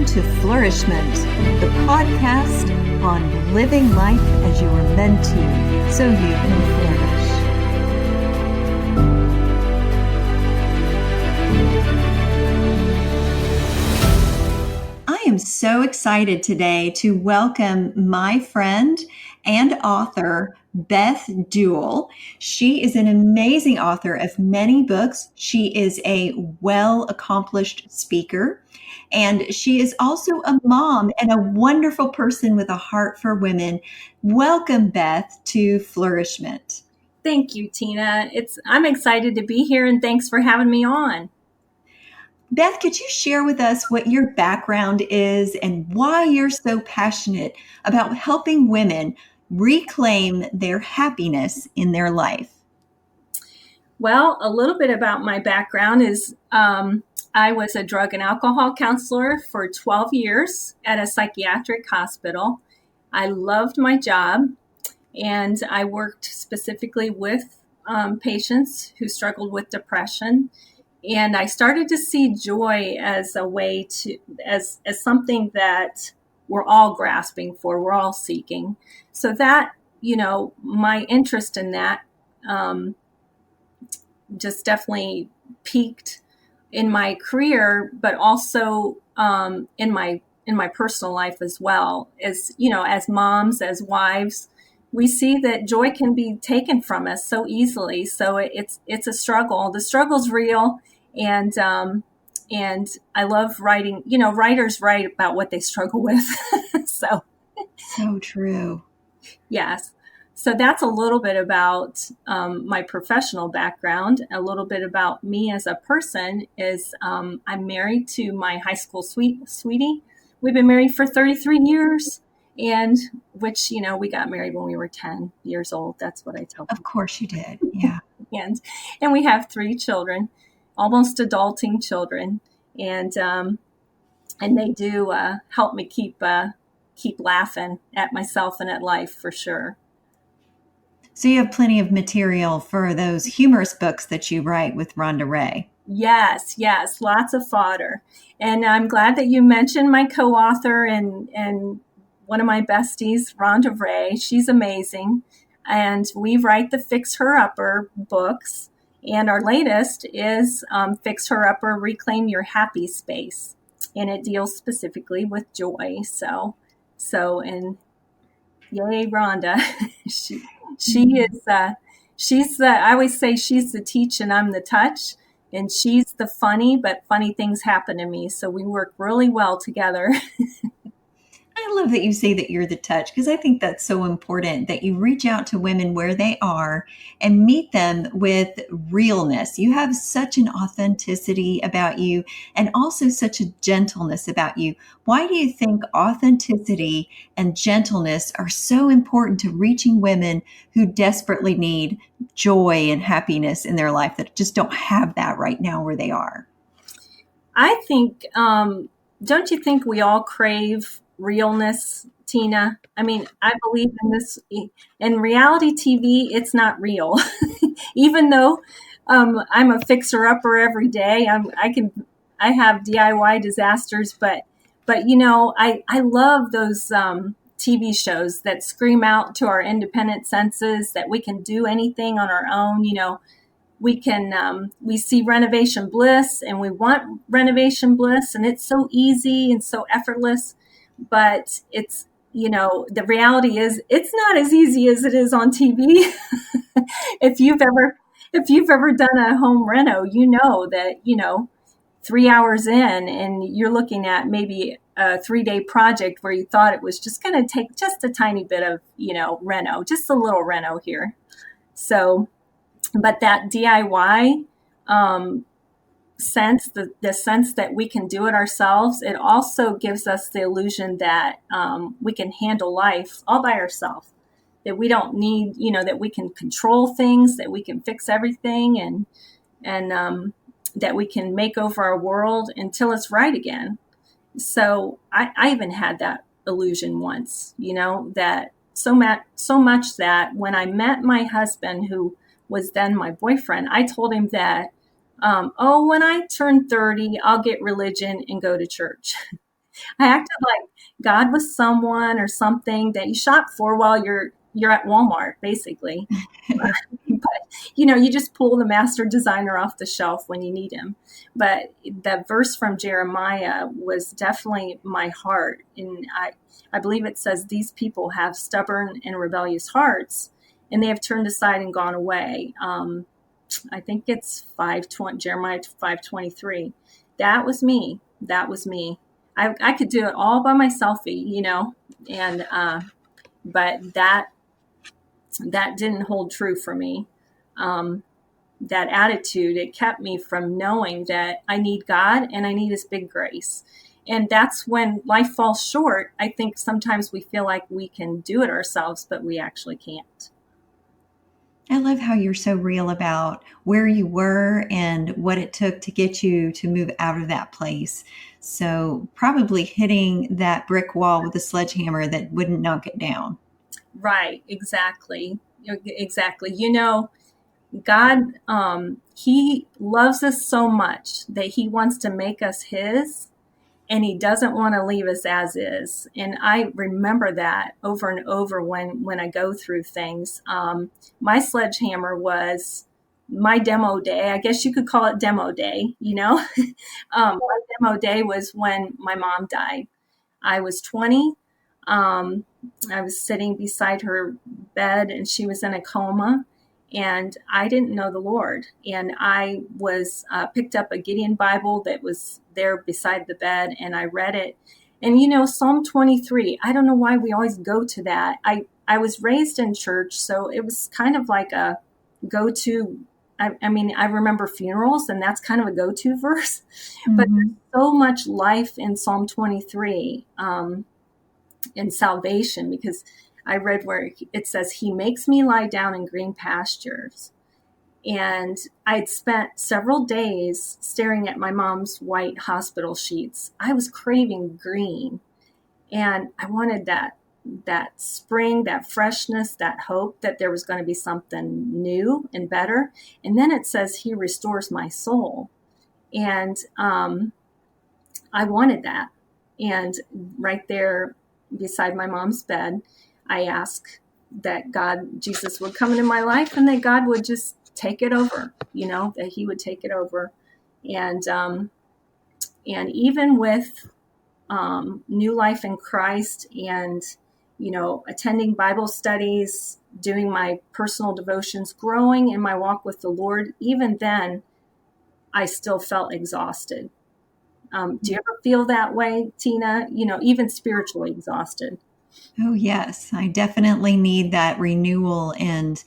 to Flourish-Meant, the podcast on living life as you are meant to, so you can flourish. I am so excited today to welcome my friend and author, Beth Duewel. She is an amazing author of many books. She is a well-accomplished speaker, and she is also a mom and a wonderful person with a heart for women. Welcome, Beth, to Flourish-Meant. Thank you, Tina. I'm excited to be here, and thanks for having me on. Beth, could you share with us what your background is and why you're so passionate about helping women reclaim their happiness in their life? Well, a little bit about my background is I was a drug and alcohol counselor for 12 years at a psychiatric hospital. I loved my job, and I worked specifically with patients who struggled with depression. And I started to see joy as a way to, as something that we're all grasping for, we're all seeking. So that, my interest in that just definitely peaked in my career, but also in my personal life as well. As as moms, as wives, we see that joy can be taken from us so easily. So it's a struggle. The struggle's real, and I love writing. Writers write about what they struggle with. So true. Yes. So that's a little bit about my professional background. A little bit about me as a person is I'm married to my high school sweetie. We've been married for 33 years. And which, we got married when we were 10 years old. That's what I tell them. Of course you did. Yeah. and we have 3 children, almost adulting children. And they do help me keep laughing at myself and at life, for sure. So you have plenty of material for those humorous books that you write with Rhonda Ray. Yes, lots of fodder. And I'm glad that you mentioned my co-author and one of my besties, Rhonda Ray. She's amazing. And we write the Fix Her Upper books. And our latest is Fix Her Upper, Reclaim Your Happy Space. And it deals specifically with joy. And yay, Rhonda. I always say she's the teach and I'm the touch. And she's the funny, but funny things happen to me. So we work really well together. I love that you say that you're the touch, because I think that's so important, that you reach out to women where they are and meet them with realness. You have such an authenticity about you and also such a gentleness about you. Why do you think authenticity and gentleness are so important to reaching women who desperately need joy and happiness in their life, that just don't have that right now where they are? I think, don't you think we all crave realness, Tina? I mean, I believe in this. In reality TV, it's not real. Even though I'm a fixer-upper every day, I have DIY disasters, but I love those TV shows that scream out to our independent senses that we can do anything on our own. We see renovation bliss, and we want renovation bliss, and it's so easy and so effortless. But it's, the reality is it's not as easy as it is on TV. If you've ever done a home reno, that, 3 hours in and you're looking at maybe a 3-day project where you thought it was just going to take just a tiny bit of, reno, just a little reno here. So, but that DIY, sense, the sense that we can do it ourselves, it also gives us the illusion that we can handle life all by ourselves, that we don't need, that we can control things, that we can fix everything, and that we can make over our world until it's right again. So I even had that illusion once, that so much that when I met my husband, who was then my boyfriend, I told him that when I turn 30, I'll get religion and go to church. I acted like God was someone or something that you shop for while you're at Walmart, basically. But you just pull the master designer off the shelf when you need him. But the verse from Jeremiah was definitely my heart, and I believe it says these people have stubborn and rebellious hearts, and they have turned aside and gone away. I think it's 5:20, Jeremiah 5:23. That was me. That was me. I could do it all by myself, and but that didn't hold true for me. Um, that attitude, it kept me from knowing that I need God and I need His big grace. And that's when life falls short. I think sometimes we feel like we can do it ourselves, but we actually can't. I love how you're so real about where you were and what it took to get you to move out of that place. So, probably hitting that brick wall with a sledgehammer that wouldn't knock it down. Right, exactly. Exactly. God, He loves us so much that He wants to make us His, and He doesn't want to leave us as is. And I remember that over and over when I go through things. My sledgehammer was my demo day. I guess you could call it demo day, my demo day was when my mom died. I was 20. Um, I was sitting beside her bed and she was in a coma. And I didn't know the Lord. And I was picked up a Gideon Bible that was there beside the bed, and I read it. And Psalm 23. I don't know why we always go to that. I was raised in church, so it was kind of like a go-to. I mean, I remember funerals, and that's kind of a go-to verse. But there's Hmm. so much life in Psalm 23. In salvation, because I read where it says, He makes me lie down in green pastures. And I'd spent several days staring at my mom's white hospital sheets. I was craving green, and I wanted that spring, that freshness, that hope that there was going to be something new and better. And then it says He restores my soul. And I wanted that. And right there beside my mom's bed, I asked that Jesus would come into my life and that God would just take it over, that He would take it over. And even with new life in Christ and, attending Bible studies, doing my personal devotions, growing in my walk with the Lord, even then, I still felt exhausted. Do you ever feel that way, Tina? Even spiritually exhausted. Oh, yes. I definitely need that renewal and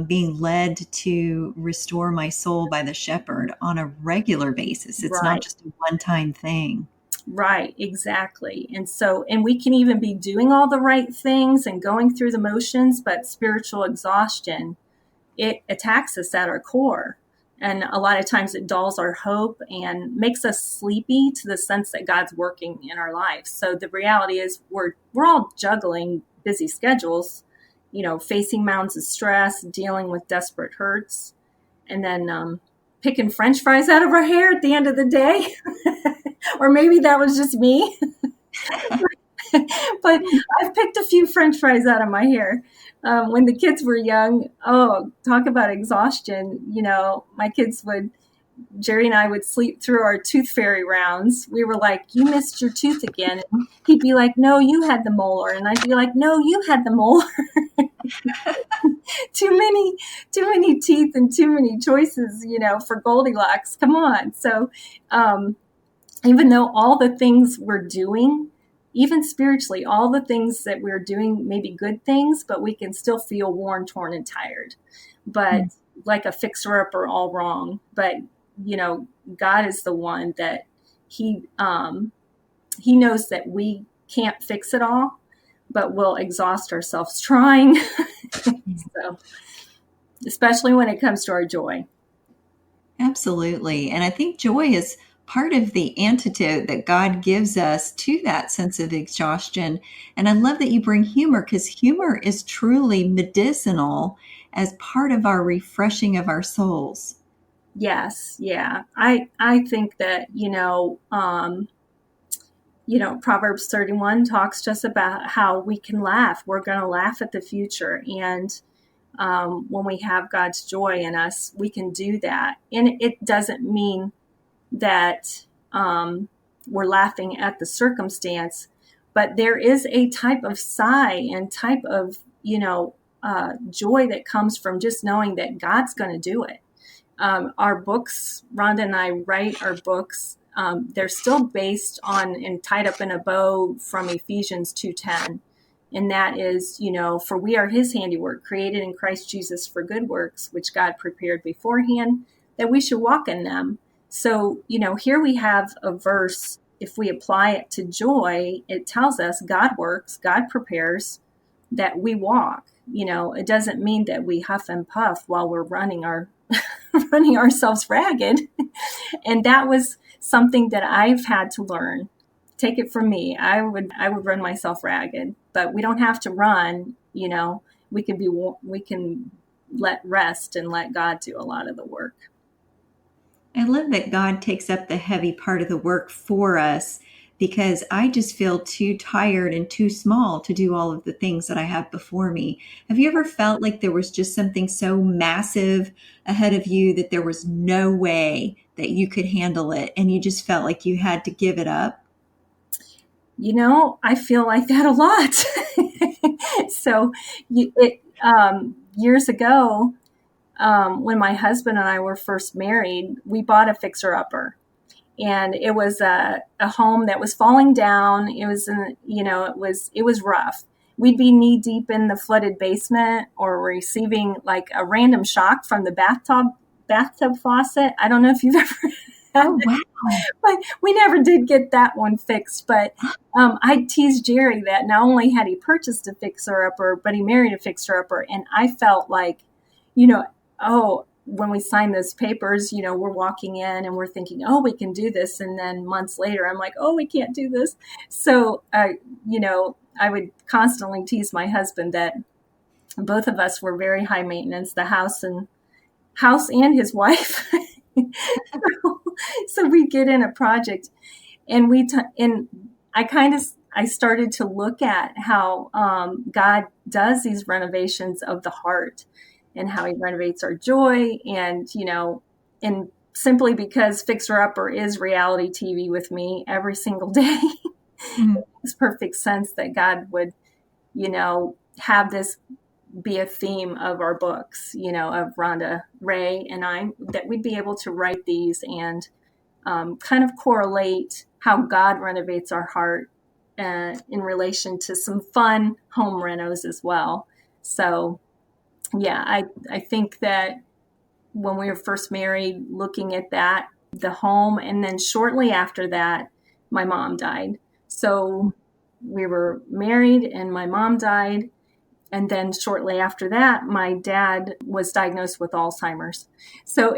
being led to restore my soul by the shepherd on a regular basis. It's not Right, just a one time thing. right, exactly. And we can even be doing all the right things and going through the motions, but spiritual exhaustion, it attacks us at our core. And a lot of times it dulls our hope and makes us sleepy to the sense that God's working in our life. So the reality is we're all juggling busy schedules, facing mountains of stress, dealing with desperate hurts, and then picking French fries out of our hair at the end of the day. Or maybe that was just me. But I've picked a few French fries out of my hair. When the kids were young, oh, talk about exhaustion. My kids would, Jerry and I would sleep through our tooth fairy rounds. We were like, "You missed your tooth again." And he'd be like, "No, you had the molar." And I'd be like, "No, you had the molar." Too many teeth and too many choices, for Goldilocks. Come on. So, um, even though all the things we're doing, even spiritually, all the things that we're doing may be good things, but we can still feel worn, torn, and tired. But like a fixer upper all wrong. But you know, God is the one that He knows that we can't fix it all, but we'll exhaust ourselves trying. So, especially when it comes to our joy. Absolutely. And I think joy is part of the antidote that God gives us to that sense of exhaustion. And I love that you bring humor because humor is truly medicinal as part of our refreshing of our souls. Yes, yeah. I think that, Proverbs 31 talks to us about how we can laugh. We're going to laugh at the future. And when we have God's joy in us, we can do that. And it doesn't mean that we're laughing at the circumstance, but there is a type of sigh and type of, joy that comes from just knowing that God's going to do it. Our books, Rhonda and I write our books. They're still based on and tied up in a bow from Ephesians 2:10. And that is, for we are his handiwork, created in Christ Jesus for good works, which God prepared beforehand, that we should walk in them. So, here we have a verse. If we apply it to joy, it tells us God works, God prepares, that we walk. It doesn't mean that we huff and puff while we're running ourselves ragged. And that was something that I've had to learn. Take it from me. I would run myself ragged, but we don't have to run. We can let rest and let God do a lot of the work. I love that God takes up the heavy part of the work for us, because I just feel too tired and too small to do all of the things that I have before me. Have you ever felt like there was just something so massive ahead of you that there was no way that you could handle it and you just felt like you had to give it up? I feel like that a lot. So years ago, when my husband and I were first married, we bought a fixer-upper. And it was a home that was falling down. It was, it was rough. We'd be knee deep in the flooded basement or receiving like a random shock from the bathtub faucet. I don't know if you've ever Oh, wow. but we never did get that one fixed. But I teased Jerry that not only had he purchased a fixer-upper, but he married a fixer-upper. And I felt like, when we signed those papers, we're walking in and we're thinking, oh, we can do this. And then months later, I'm like, oh, we can't do this. So, I would constantly tease my husband that both of us were very high maintenance, the house and his wife. So we get in a project and I started to look at how God does these renovations of the heart, and how he renovates our joy. And, and simply because Fixer Upper is reality TV with me every single day, Mhm. it makes perfect sense that God would, have this be a theme of our books, of Rhonda, Ray, and I, that we'd be able to write these and kind of correlate how God renovates our heart in relation to some fun home renos as well. So, yeah, I think that when we were first married, looking at that, the home, and then shortly after that, my mom died. So we were married and my mom died. And then shortly after that, my dad was diagnosed with Alzheimer's. So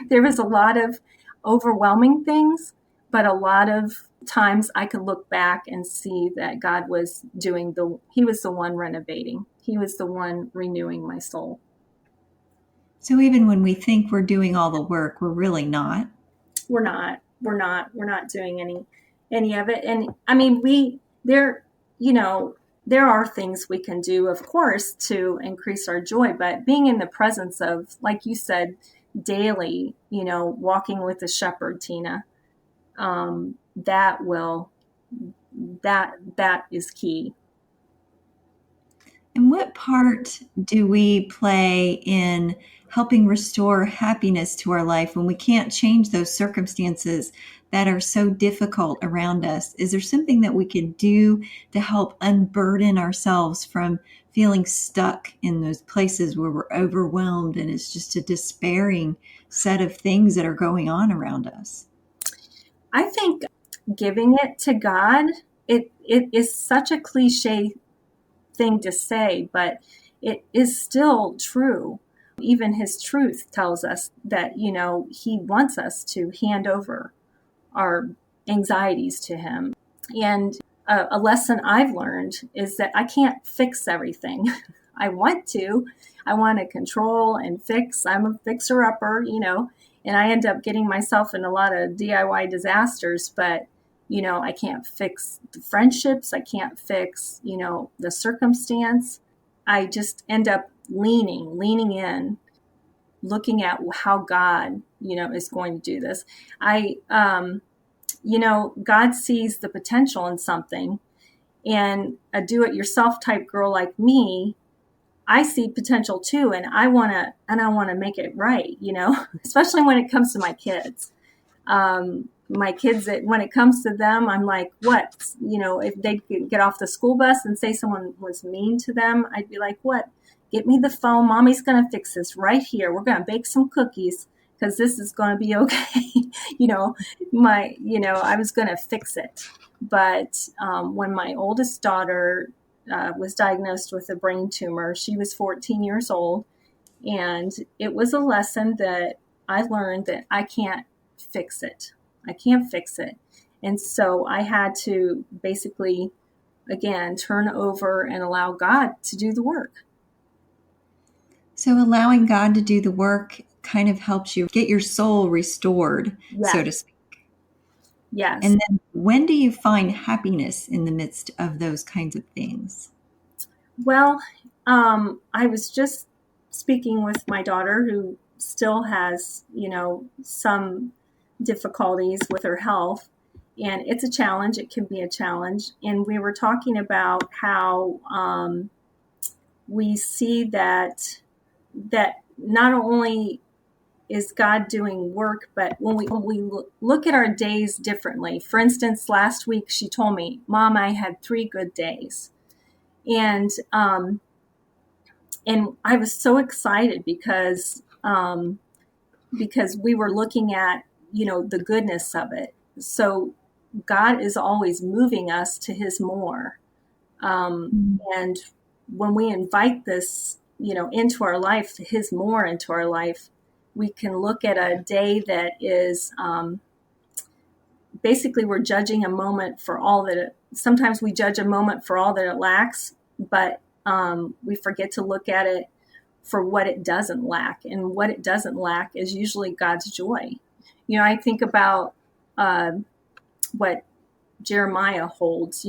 there was a lot of overwhelming things, but a lot of times I could look back and see that God was he was the one renovating. He was the one renewing my soul. So even when we think we're doing all the work, we're really not. We're not doing any of it. And I mean, there are things we can do, of course, to increase our joy, but being in the presence of, like you said, daily, walking with the shepherd, Tina, that is key. And what part do we play in helping restore happiness to our life when we can't change those circumstances that are so difficult around us? Is there something that we can do to help unburden ourselves from feeling stuck in those places where we're overwhelmed and it's just a despairing set of things that are going on around us? I think giving it to God, it is such a cliche thing to say, but it is still true. Even his truth tells us that, he wants us to hand over our anxieties to him. And a lesson I've learned is that I can't fix everything. I want to control and fix. I'm a fixer-upper, and I end up getting myself in a lot of DIY disasters, but I can't fix the friendships. I can't fix, the circumstance. I just end up leaning in, looking at how God, is going to do this. God sees the potential in something, and a do-it-yourself type girl like me, I see potential too, and I want to make it right, especially when it comes to my kids. My kids, when it comes to them, I'm like, what? If they get off the school bus and say someone was mean to them, I'd be like, what? Get me the phone. Mommy's going to fix this right here. We're going to bake some cookies because this is going to be okay. you know, I was going to fix it. But when my oldest daughter was diagnosed with a brain tumor, she was 14 years old. And it was a lesson that I learned that I can't fix it. I can't fix it. And so I had to basically, again, turn over and allow God to do the work. So allowing God to do the work kind of helps you get your soul restored, so to Yes. speak. Yes. And then when do you find happiness in the midst of those kinds of things? Well, I was just speaking with my daughter who still has, some difficulties with her health. And it's a challenge. It can be a challenge. And we were talking about how we see that not only is God doing work, but when we look at our days differently. For instance, last week she told me, "Mom, I had 3 good days," and I was so excited because we were looking at the goodness of it. So God is always moving us to His more, and when we invite this into our life, His more into our life, we can look at a day that is basically we're judging a moment for all that it, sometimes we judge a moment for all that it lacks, but we forget to look at it for what it doesn't lack. And what it doesn't lack is usually God's joy. I think about what Jeremiah holds.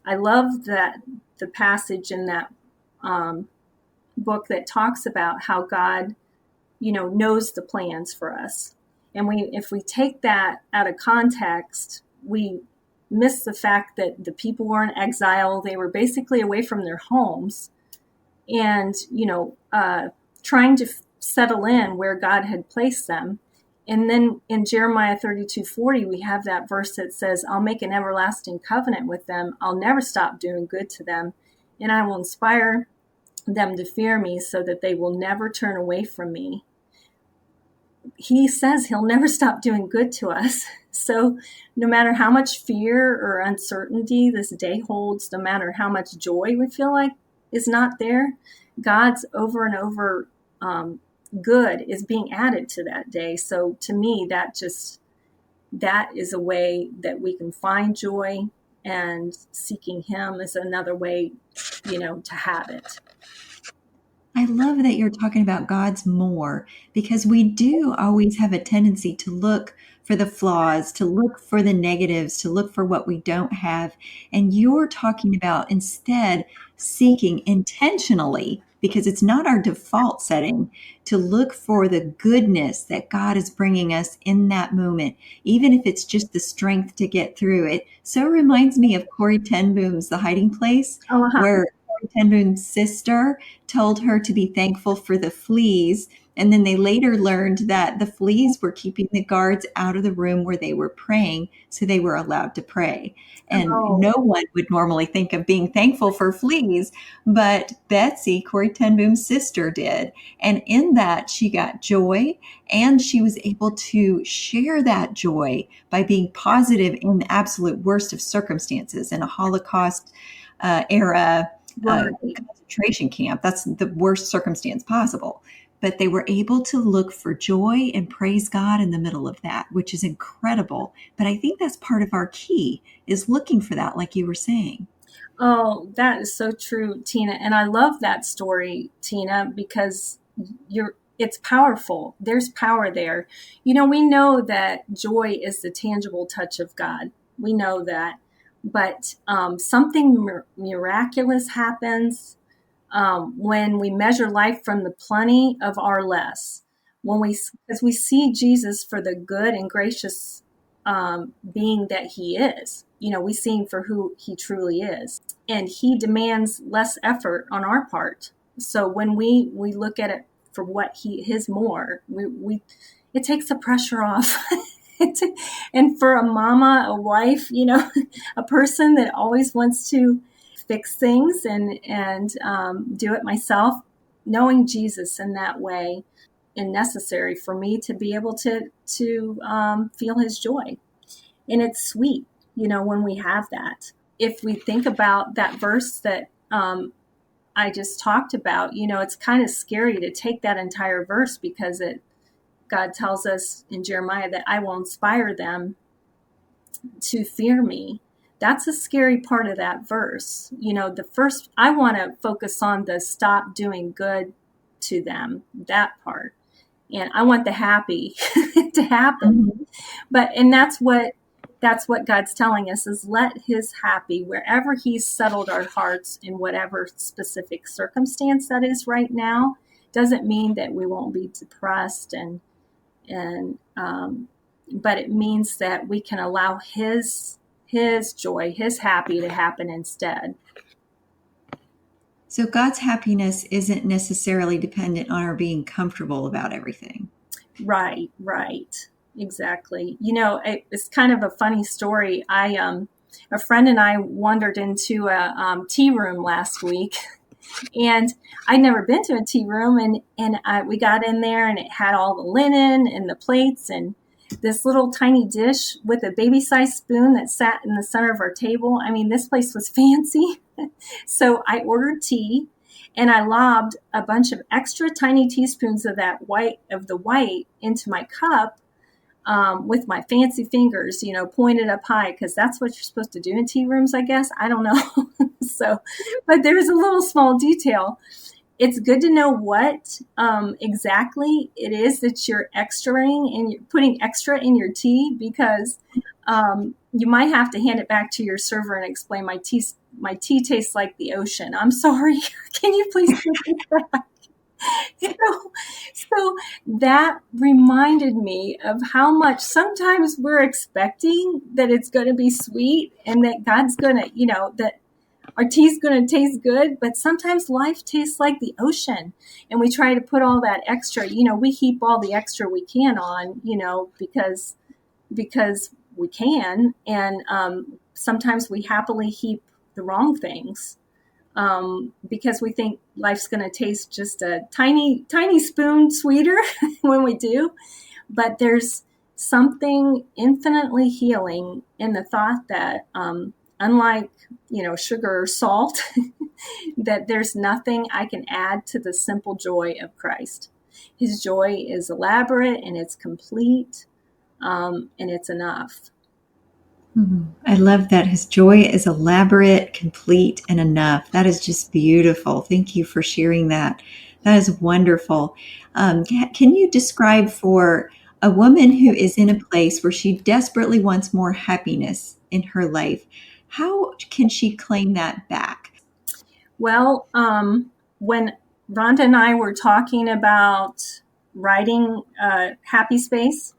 I love that the passage in that book that talks about how God, knows the plans for us. And if we take that out of context, we miss the fact that the people were in exile. They were basically away from their homes and, trying to settle in where God had placed them. And then in Jeremiah 32:40, we have that verse that says, "I'll make an everlasting covenant with them. I'll never stop doing good to them. And I will inspire them to fear me so that they will never turn away from me." He says He'll never stop doing good to us. So no matter how much fear or uncertainty this day holds, no matter how much joy we feel like is not there, God's over and over good is being added to that day. So to me, that is a way that we can find joy, and seeking Him is another way, to have it. I love that you're talking about God's more, because we do always have a tendency to look for the flaws, to look for the negatives, to look for what we don't have. And you're talking about instead seeking intentionally, because it's not our default setting, to look for the goodness that God is bringing us in that moment, even if it's just the strength to get through it. So it reminds me of Corrie ten Boom's The Hiding Place, Oh, where Corrie ten Boom's sister told her to be thankful for the fleas. And then they later learned that the fleas were keeping the guards out of the room where they were praying, so they were allowed to pray. And oh, no one would normally think of being thankful for fleas, but Betsy, Corrie ten Boom's sister, did. And in that, she got joy, and she was able to share that joy by being positive in the absolute worst of circumstances in a Holocaust era right. concentration camp. That's the worst circumstance possible. But they were able to look for joy and praise God in the middle of that, which is incredible. But I think that's part of our key, is looking for that, like you were saying. Oh, that is so true, Tina. And I love that story, Tina, because it's powerful. There's power there. We know that joy is the tangible touch of God. We know that. But something miraculous happens when we measure life from the plenty of our less. Because we see Jesus for the good and gracious being that he is. We see him for who he truly is, and he demands less effort on our part. So when we look at it for what his more, we it takes the pressure off. And for a mama, a wife, a person that always wants to fix things and do it myself, knowing Jesus in that way and necessary for me to be able to feel his joy. And it's sweet, when we have that. If we think about that verse that I just talked about, it's kind of scary to take that entire verse, because God tells us in Jeremiah that I will inspire them to fear me. That's a scary part of that verse. The first, I want to focus on the stop doing good to them, that part. And I want the happy to happen. Mhm. And that's what God's telling us, is let his happy, wherever he's settled our hearts in whatever specific circumstance that is right now, doesn't mean that we won't be depressed but it means that we can allow his joy, his happy to happen instead. So God's happiness isn't necessarily dependent on our being comfortable about everything. Right. Exactly. It's kind of a funny story. A friend and I wandered into a tea room last week, and I'd never been to a tea room, and we got in there, and it had all the linen and the plates and this little tiny dish with a baby-sized spoon that sat in the center of our table. I mean, this place was fancy. So I ordered tea, and I lobbed a bunch of extra tiny teaspoons of the white into my cup with my fancy fingers, pointed up high, because that's what you're supposed to do in tea rooms, I guess. I don't know. But there's a little small detail. It's good to know what exactly it is that you're extraing and you're putting extra in your tea, because you might have to hand it back to your server and explain, my tea tastes like the ocean. I'm sorry. Can you please take this back? So that reminded me of how much sometimes we're expecting that it's going to be sweet, and that God's going to, that our tea's going to taste good, but sometimes life tastes like the ocean, and we try to put all that extra, we heap all the extra we can on, because we can. And sometimes we happily heap the wrong things, because we think life's going to taste just a tiny, tiny spoon sweeter when we do. But there's something infinitely healing in the thought that, unlike, sugar or salt, that there's nothing I can add to the simple joy of Christ. His joy is elaborate, and it's complete, and it's enough. I love that. His joy is elaborate, complete, and enough. That is just beautiful. Thank you for sharing that. That is wonderful. Can you describe for a woman who is in a place where she desperately wants more happiness in her life, how can she claim that back? Well, when Rhonda and I were talking about writing Happy Space,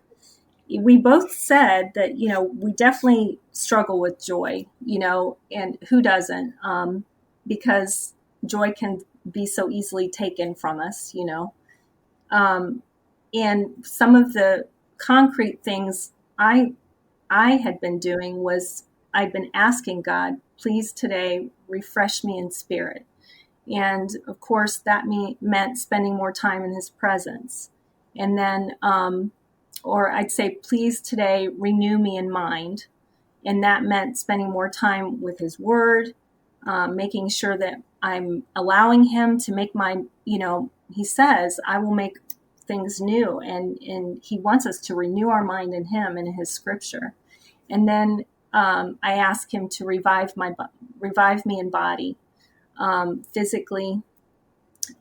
we both said that, we definitely struggle with joy, and who doesn't? Because joy can be so easily taken from us, and some of the concrete things I had been doing was, I'd been asking God, please today refresh me in spirit. And of course, that meant spending more time in his presence. And then, or I'd say, please today renew me in mind. And that meant spending more time with his word, making sure that I'm allowing him to make he says, I will make things new. And he wants us to renew our mind in him and in his scripture. And then I ask him to revive me in body, physically.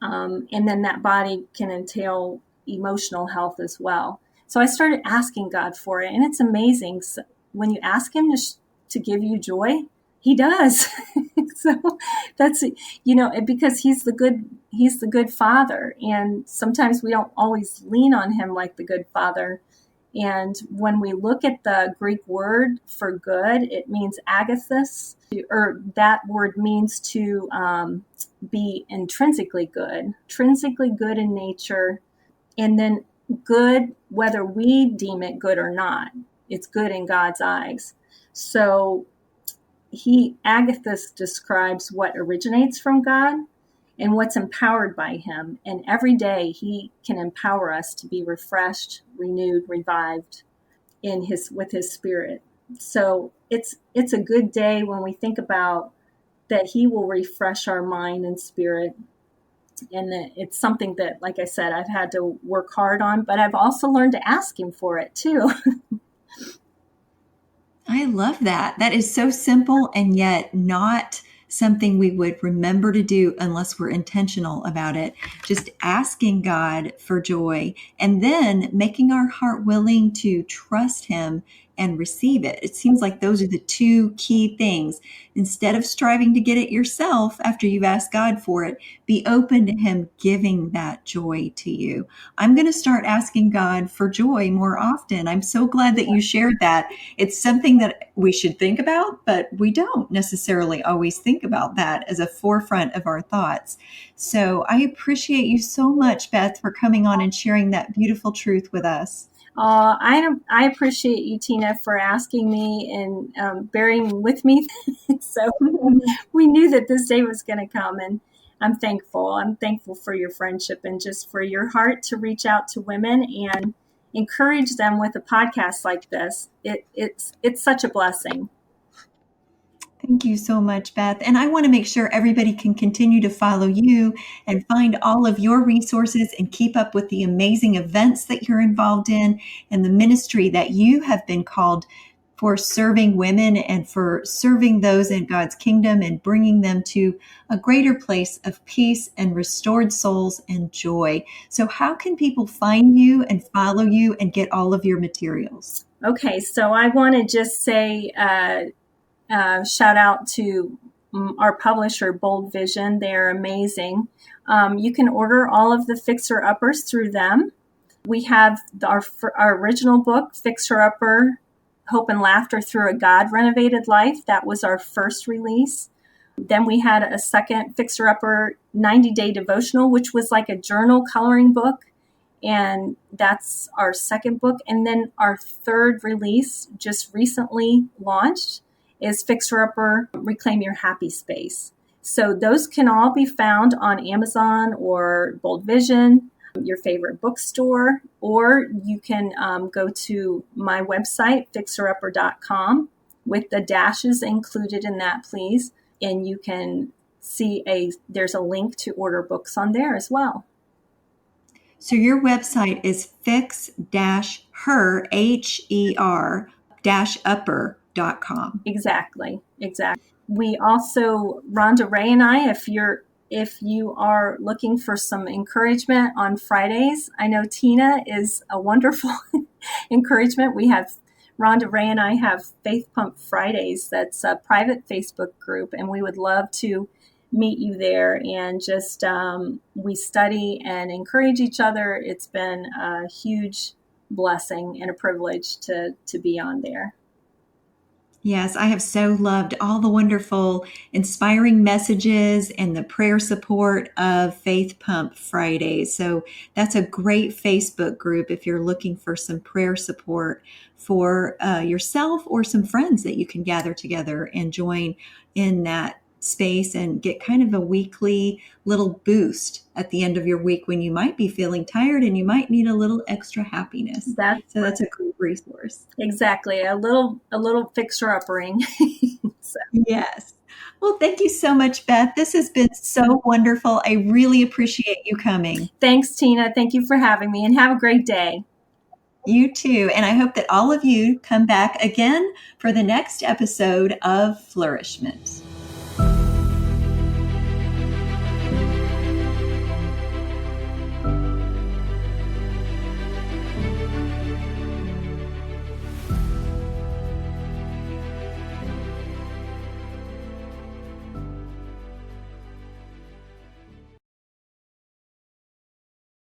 And then that body can entail emotional health as well. So I started asking God for it. And it's amazing. So when you ask him to give you joy? He does. So that's, because he's the good father. And sometimes we don't always lean on him like the good father. And when we look at the Greek word for good, it means agathos, or that word means to be intrinsically good in nature, and then good, whether we deem it good or not, it's good in God's eyes. So agathos describes what originates from God and what's empowered by him. And every day he can empower us to be refreshed, renewed, revived with his spirit. So it's a good day when we think about that he will refresh our mind and spirit. And it's something that, like I said, I've had to work hard on, but I've also learned to ask him for it too. I love that. That is so simple and yet not something we would remember to do unless we're intentional about it. Just asking God for joy and then making our heart willing to trust him and receive it. It seems like those are the two key things. Instead of striving to get it yourself after you've asked God for it, be open to him giving that joy to you. I'm going to start asking God for joy more often. I'm so glad that you shared that. It's something that we should think about, but we don't necessarily always think about that as a forefront of our thoughts. So I appreciate you so much, Beth, for coming on and sharing that beautiful truth with us. I appreciate you, Tina, for asking me and bearing with me. So we knew that this day was going to come, and I'm thankful. I'm thankful for your friendship and just for your heart to reach out to women and encourage them with a podcast like this. It's such a blessing. Thank you so much, Beth. And I want to make sure everybody can continue to follow you and find all of your resources and keep up with the amazing events that you're involved in and the ministry that you have been called for serving women and for serving those in God's kingdom and bringing them to a greater place of peace and restored souls and joy. So how can people find you and follow you and get all of your materials? Okay, so I want to just say, shout out to our publisher, Bold Vision. They're amazing. You can order all of the Fixer Uppers through them. We have our original book, Fixer Upper, Hope and Laughter Through a God-Renovated Life. That was our first release. Then we had a second Fixer Upper 90-day devotional, which was like a journal coloring book. And that's our second book. And then our third release, just recently launched, is Fixer Upper, Reclaim Your Happy Space. So those can all be found on Amazon or Bold Vision, your favorite bookstore, or you can go to my website, fixerupper.com, with the dashes included in that, please. And you can see there's a link to order books on there as well. So your website is fix-upper.com. Exactly. We also, Rhonda Ray and I, if you are looking for some encouragement on Fridays, I know Tina is a wonderful encouragement. Rhonda Ray and I have Faith Pump Fridays. That's a private Facebook group, and we would love to meet you there and just we study and encourage each other. It's been a huge blessing and a privilege to be on there. Yes, I have so loved all the wonderful, inspiring messages and the prayer support of Faith Pump Fridays. So that's a great Facebook group if you're looking for some prayer support for yourself or some friends that you can gather together and join in that space and get kind of a weekly little boost at the end of your week when you might be feeling tired and you might need a little extra happiness. That's a great resource. Exactly. A little fixer-uppering. So. Yes. Well, thank you so much, Beth. This has been so wonderful. I really appreciate you coming. Thanks, Tina. Thank you for having me, and have a great day. You too. And I hope that all of you come back again for the next episode of Flourish-Meant.